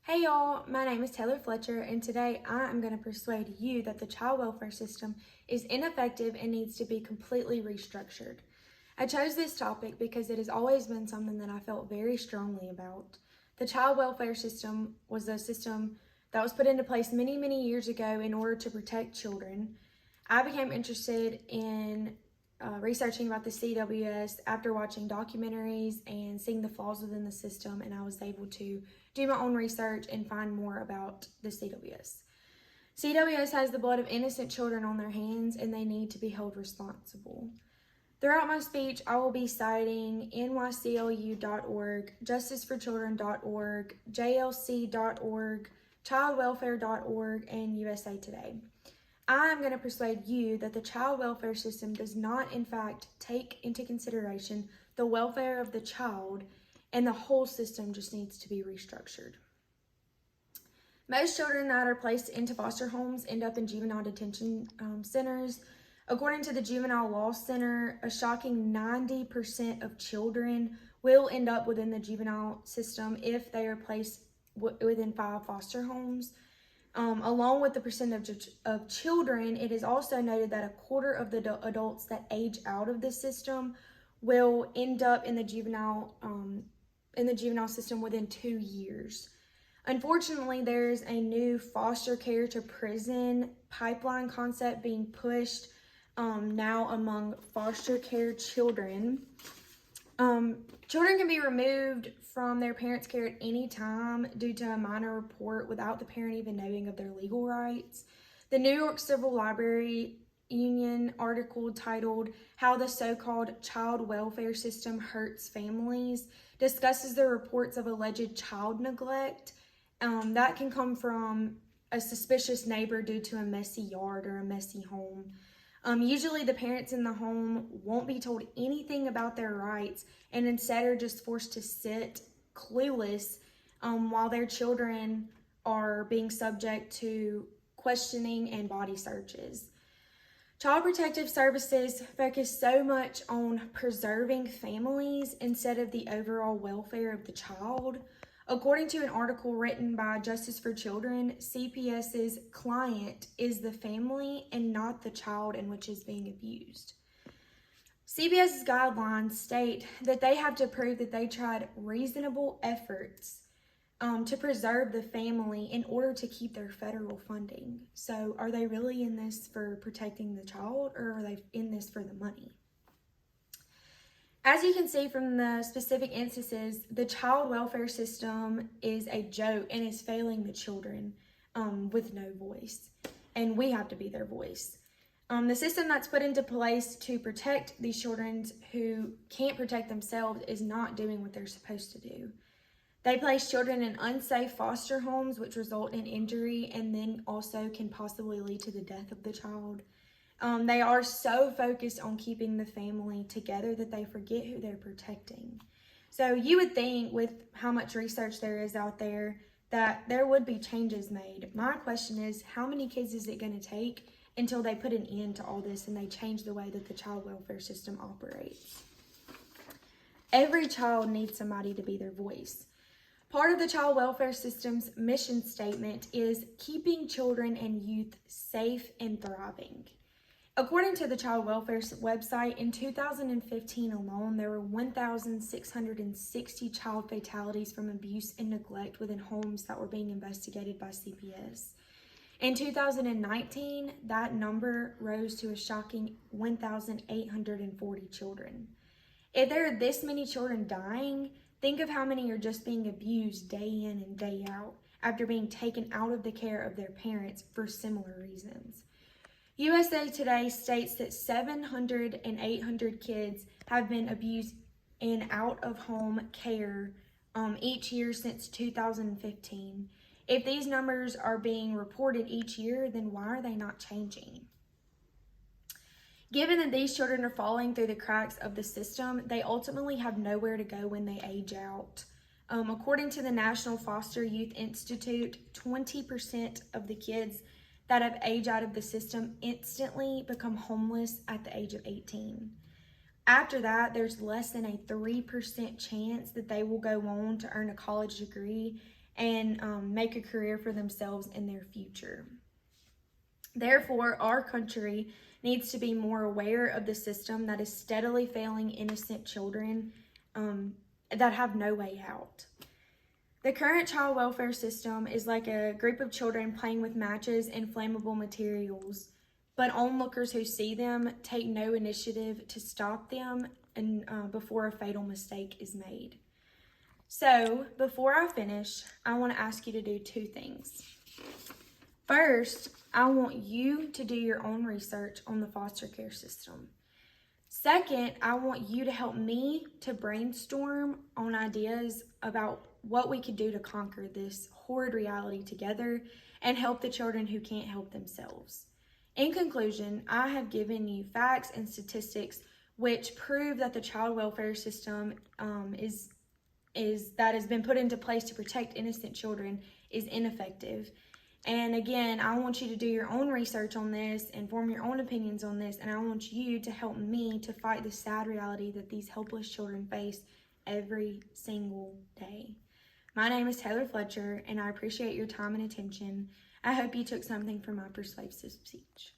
Hey y'all, my name is Taylor Fletcher, and today I am going to persuade you that the child welfare system is ineffective and needs to be completely restructured. I chose this topic because it has always been something that I felt very strongly about. The child welfare system was a system that was put into place many years ago in order to protect children. I became interested in researching about the CWS after watching documentaries and seeing the flaws within the system, and I was able to do my own research and find more about the CWS. CWS has the blood of innocent children on their hands, and they need to be held responsible. Throughout my speech, I will be citing nyclu.org, justiceforchildren.org, jlc.org, childwelfare.org, and USA Today. I am going to persuade you that the child welfare system does not, in fact, take into consideration the welfare of the child, and the whole system just needs to be restructured. Most children that are placed into foster homes end up in juvenile detention centers. According to the Juvenile Law Center, a shocking 90% of children will end up within the juvenile system if they are placed within 5 foster homes. Along with the percentage of children, it is also noted that a quarter of the adults that age out of the system will end up in the juvenile system within 2 years. Unfortunately, there is a new foster care to prison pipeline concept being pushed now among foster care children. Children can be removed from their parents' care at any time due to a minor report without the parent even knowing of their legal rights. The New York Civil Library Union article titled "How the So-Called Child Welfare System Hurts Families" discusses the reports of alleged child neglect that can come from a suspicious neighbor due to a messy yard or a messy home. Usually the parents in the home won't be told anything about their rights and instead are just forced to sit clueless while their children are being subject to questioning and body searches. Child Protective Services focus so much on preserving families instead of the overall welfare of the child. According to an article written by Justice for Children, CPS's client is the family and not the child in which is being abused. CPS's guidelines state that they have to prove that they tried reasonable efforts to preserve the family in order to keep their federal funding. So are they really in this for protecting the child, or are they in this for the money? As you can see from the specific instances, the child welfare system is a joke and is failing the children with no voice. And we have to be their voice. The system that's put into place to protect these children who can't protect themselves is not doing what they're supposed to do. They place children in unsafe foster homes, which result in injury and then also can possibly lead to the death of the child. They are so focused on keeping the family together that they forget who they're protecting. So you would think with how much research there is out there that there would be changes made. My question is, how many kids is it going to take until they put an end to all this and they change the way that the child welfare system operates? Every child needs somebody to be their voice. Part of the child welfare system's mission statement is keeping children and youth safe and thriving. According to the Child Welfare website, in 2015 alone, there were 1,660 child fatalities from abuse and neglect within homes that were being investigated by CPS. In 2019, that number rose to a shocking 1,840 children. If there are this many children dying, think of how many are just being abused day in and day out after being taken out of the care of their parents for similar reasons. USA Today states that 700 and 800 kids have been abused in out-of-home care each year since 2015. If these numbers are being reported each year, then why are they not changing? Given that these children are falling through the cracks of the system, they ultimately have nowhere to go when they age out. According to the National Foster Youth Institute, 20% of the kids that have aged out of the system instantly become homeless at the age of 18. After that, there's less than a 3% chance that they will go on to earn a college degree and make a career for themselves in their future. Therefore, our country needs to be more aware of the system that is steadily failing innocent children that have no way out. The current child welfare system is like a group of children playing with matches and flammable materials, but onlookers who see them take no initiative to stop them and before a fatal mistake is made. So, before I finish, I want to ask you to do two things. First, I want you to do your own research on the foster care system. Second, I want you to help me to brainstorm on ideas about what we could do to conquer this horrid reality together and help the children who can't help themselves. In conclusion, I have given you facts and statistics which prove that the child welfare system that has been put into place to protect innocent children is ineffective. And again, I want you to do your own research on this and form your own opinions on this, and I want you to help me to fight the sad reality that these helpless children face every single day. My name is Taylor Fletcher, and I appreciate your time and attention. I hope you took something from my persuasive speech.